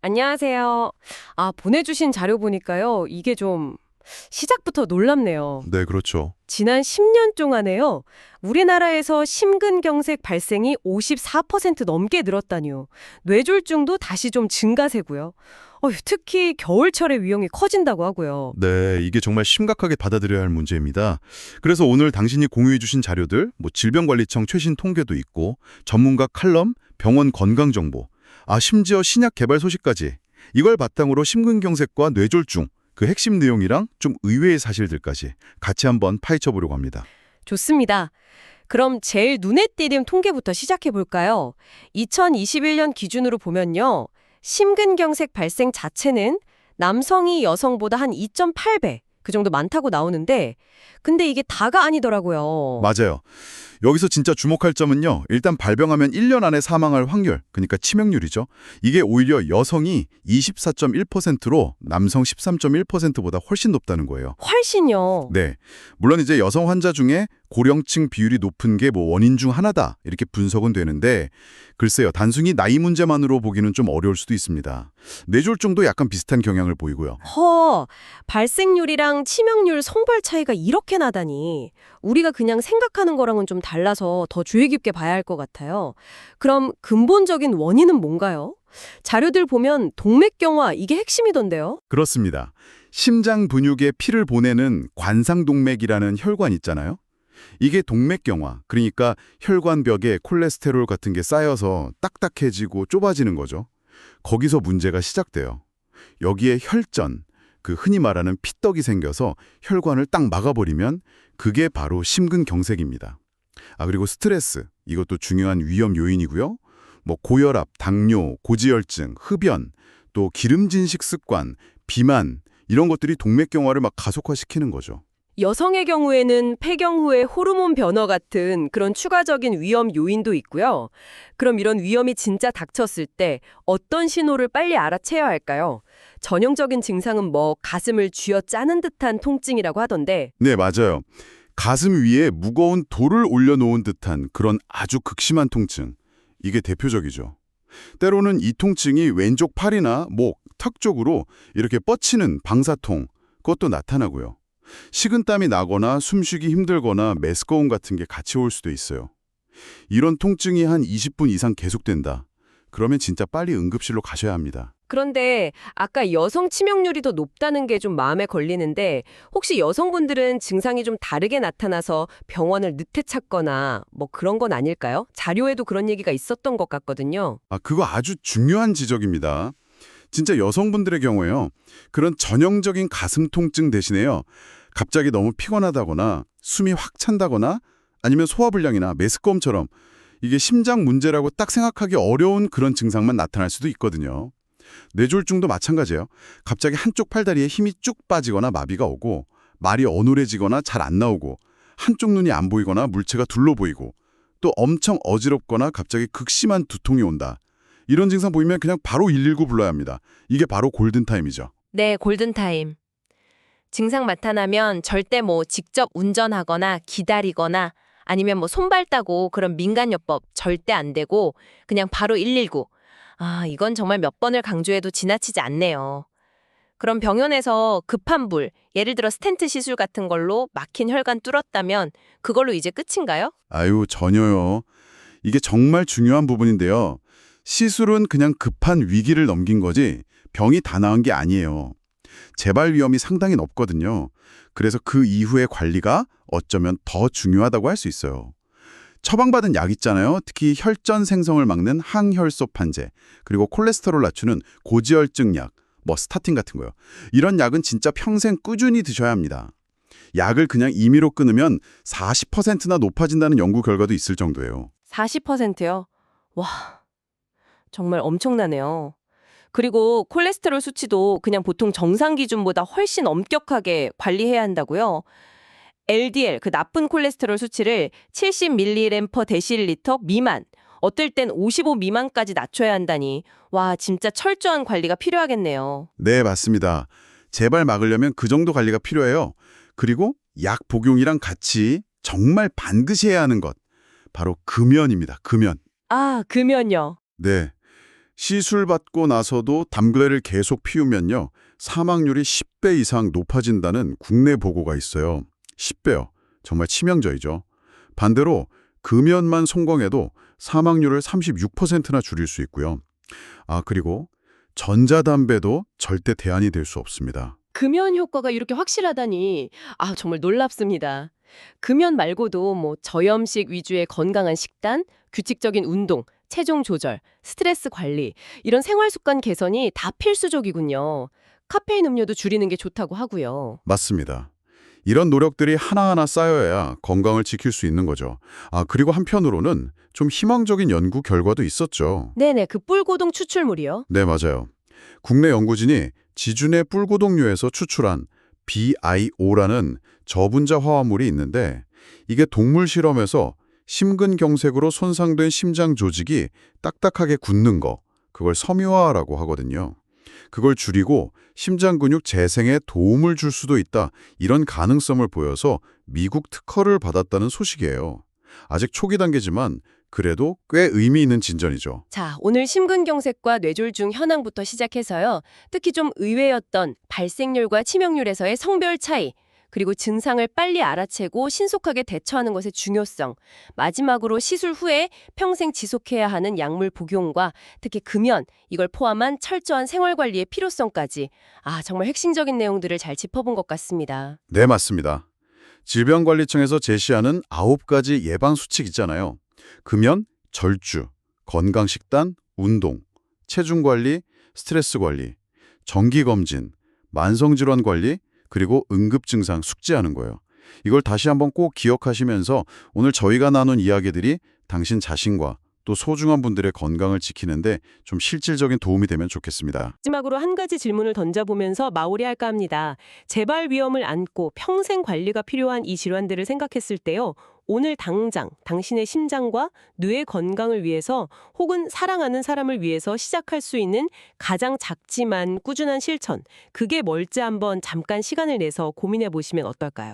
안녕하세요. 보내주신 자료 보니까요. 이게 좀 시작부터 놀랍네요. 네, 그렇죠. 지난 10년 동안에요. 우리나라에서 심근경색 발생이 54% 넘게 늘었다니요. 뇌졸중도 다시 좀 증가세고요. 특히 겨울철에 위험이 커진다고 하고요. 네, 이게 정말 심각하게 받아들여야 할 문제입니다. 그래서 오늘 당신이 공유해 주신 자료들, 질병관리청 최신 통계도 있고, 전문가 칼럼, 병원 건강 정보, 심지어 신약 개발 소식까지 이걸 바탕으로 심근경색과 뇌졸중, 그 핵심 내용이랑 좀 의외의 사실들까지 같이 한번 파헤쳐 보려고 합니다. 좋습니다. 그럼 제일 눈에 띄는 통계부터 시작해 볼까요? 2021년 기준으로 보면요. 심근경색 발생 자체는 남성이 여성보다 한 2.8배 그 정도 많다고 나오는데 근데 이게 다가 아니더라고요. 맞아요. 여기서 진짜 주목할 점은요. 일단 발병하면 1년 안에 사망할 확률, 그러니까 치명률이죠. 이게 오히려 여성이 24.1%로 남성 13.1%보다 훨씬 높다는 거예요. 훨씬요. 네. 물론 이제 여성 환자 중에 고령층 비율이 높은 게 원인 중 하나다. 이렇게 분석은 되는데 글쎄요. 단순히 나이 문제만으로 보기는 좀 어려울 수도 있습니다. 뇌졸중도 약간 비슷한 경향을 보이고요. 발생률이랑 치명률 성별 차이가 이렇게 나다니. 우리가 그냥 생각하는 거랑은 좀 달라서 더 주의 깊게 봐야 할 것 같아요. 그럼 근본적인 원인은 뭔가요? 자료들 보면 동맥경화 이게 핵심이던데요. 그렇습니다. 심장 근육에 피를 보내는 관상동맥이라는 혈관 있잖아요. 이게 동맥경화, 그러니까 혈관벽에 콜레스테롤 같은 게 쌓여서 딱딱해지고 좁아지는 거죠. 거기서 문제가 시작돼요. 여기에 혈전, 그 흔히 말하는 피떡이 생겨서 혈관을 딱 막아버리면 그게 바로 심근경색입니다. 그리고 스트레스, 이것도 중요한 위험 요인이고요. 고혈압, 당뇨, 고지혈증, 흡연, 또 기름진 식습관, 비만 이런 것들이 동맥경화를 막 가속화시키는 거죠. 여성의 경우에는 폐경 후에 호르몬 변화 같은 그런 추가적인 위험 요인도 있고요. 그럼 이런 위험이 진짜 닥쳤을 때 어떤 신호를 빨리 알아채야 할까요? 전형적인 증상은 가슴을 쥐어짜는 듯한 통증이라고 하던데 네, 맞아요. 가슴 위에 무거운 돌을 올려놓은 듯한 그런 아주 극심한 통증. 이게 대표적이죠. 때로는 이 통증이 왼쪽 팔이나 목, 턱 쪽으로 이렇게 뻗치는 방사통, 그것도 나타나고요. 식은땀이 나거나 숨쉬기 힘들거나 메스꺼움 같은 게 같이 올 수도 있어요. 이런 통증이 한 20분 이상 계속된다. 그러면 진짜 빨리 응급실로 가셔야 합니다. 그런데 아까 여성 치명률이 더 높다는 게 좀 마음에 걸리는데 혹시 여성분들은 증상이 좀 다르게 나타나서 병원을 늦게 찾거나 그런 건 아닐까요? 자료에도 그런 얘기가 있었던 것 같거든요. 그거 아주 중요한 지적입니다. 진짜 여성분들의 경우에요. 그런 전형적인 가슴 통증 대신에요. 갑자기 너무 피곤하다거나 숨이 확 찬다거나 아니면 소화불량이나 메스꺼움처럼 이게 심장 문제라고 딱 생각하기 어려운 그런 증상만 나타날 수도 있거든요. 뇌졸중도 마찬가지예요. 갑자기 한쪽 팔다리에 힘이 쭉 빠지거나 마비가 오고 말이 어눌해지거나 잘 안 나오고 한쪽 눈이 안 보이거나 물체가 둘러 보이고 또 엄청 어지럽거나 갑자기 극심한 두통이 온다. 이런 증상 보이면 그냥 바로 119 불러야 합니다. 이게 바로 골든타임이죠. 네, 골든타임. 증상 나타나면 절대 직접 운전하거나 기다리거나 아니면 손발 따고 그런 민간요법 절대 안 되고 그냥 바로 119. 이건 정말 몇 번을 강조해도 지나치지 않네요. 그럼 병원에서 급한 불, 예를 들어 스텐트 시술 같은 걸로 막힌 혈관 뚫었다면 그걸로 이제 끝인가요? 전혀요. 이게 정말 중요한 부분인데요. 시술은 그냥 급한 위기를 넘긴 거지 병이 다 나은 게 아니에요. 재발 위험이 상당히 높거든요. 그래서 그 이후의 관리가 어쩌면 더 중요하다고 할 수 있어요. 처방받은 약 있잖아요. 특히 혈전 생성을 막는 항혈소판제, 그리고 콜레스테롤 낮추는 고지혈증 약, 스타틴 같은 거요. 이런 약은 진짜 평생 꾸준히 드셔야 합니다. 약을 그냥 임의로 끊으면 40%나 높아진다는 연구 결과도 있을 정도예요. 40%요? 와, 정말 엄청나네요. 그리고 콜레스테롤 수치도 그냥 보통 정상 기준보다 훨씬 엄격하게 관리해야 한다고요. LDL, 그 나쁜 콜레스테롤 수치를 70mg/dL 미만, 어떨 땐 55 미만까지 낮춰야 한다니. 와, 진짜 철저한 관리가 필요하겠네요. 네, 맞습니다. 재발 막으려면 그 정도 관리가 필요해요. 그리고 약 복용이랑 같이 정말 반드시 해야 하는 것. 바로 금연입니다. 금연. 금연요. 네. 시술 받고 나서도 담배를 계속 피우면요. 사망률이 10배 이상 높아진다는 국내 보고가 있어요. 10배요. 정말 치명적이죠. 반대로 금연만 성공해도 사망률을 36%나 줄일 수 있고요. 그리고 전자담배도 절대 대안이 될 수 없습니다. 금연 효과가 이렇게 확실하다니 정말 놀랍습니다. 금연 말고도 뭐 저염식 위주의 건강한 식단, 규칙적인 운동, 체중 조절, 스트레스 관리 이런 생활 습관 개선이 다 필수적이군요. 카페인 음료도 줄이는 게 좋다고 하고요. 맞습니다. 이런 노력들이 하나하나 쌓여야 건강을 지킬 수 있는 거죠. 그리고 한편으로는 좀 희망적인 연구 결과도 있었죠. 네네, 그 뿔고동 추출물이요. 네, 맞아요. 국내 연구진이 지준의 뿔고동류에서 추출한 BIO라는 저분자 화합물이 있는데 이게 동물 실험에서 심근경색으로 손상된 심장 조직이 딱딱하게 굳는 거, 그걸 섬유화라고 하거든요. 그걸 줄이고 심장 근육 재생에 도움을 줄 수도 있다, 이런 가능성을 보여서 미국 특허를 받았다는 소식이에요. 아직 초기 단계지만 그래도 꽤 의미 있는 진전이죠. 자, 오늘 심근경색과 뇌졸중 현황부터 시작해서요. 특히 좀 의외였던 발생률과 치명률에서의 성별 차이, 그리고 증상을 빨리 알아채고 신속하게 대처하는 것의 중요성, 마지막으로 시술 후에 평생 지속해야 하는 약물 복용과 특히 금연, 이걸 포함한 철저한 생활관리의 필요성까지 정말 핵심적인 내용들을 잘 짚어본 것 같습니다. 네, 맞습니다. 질병관리청에서 제시하는 9가지 예방 수칙 있잖아요. 금연, 절주, 건강식단, 운동, 체중관리, 스트레스 관리, 정기검진, 만성질환 관리, 그리고 응급증상 숙지하는 거예요. 이걸 다시 한번 꼭 기억하시면서 오늘 저희가 나눈 이야기들이 당신 자신과 또 소중한 분들의 건강을 지키는데 좀 실질적인 도움이 되면 좋겠습니다. 마지막으로 한 가지 질문을 던져보면서 마무리할까 합니다. 재발 위험을 안고 평생 관리가 필요한 이 질환들을 생각했을 때요. 오늘 당장 당신의 심장과 뇌의 건강을 위해서 혹은 사랑하는 사람을 위해서 시작할 수 있는 가장 작지만 꾸준한 실천, 그게 뭘지 한번 잠깐 시간을 내서 고민해 보시면 어떨까요?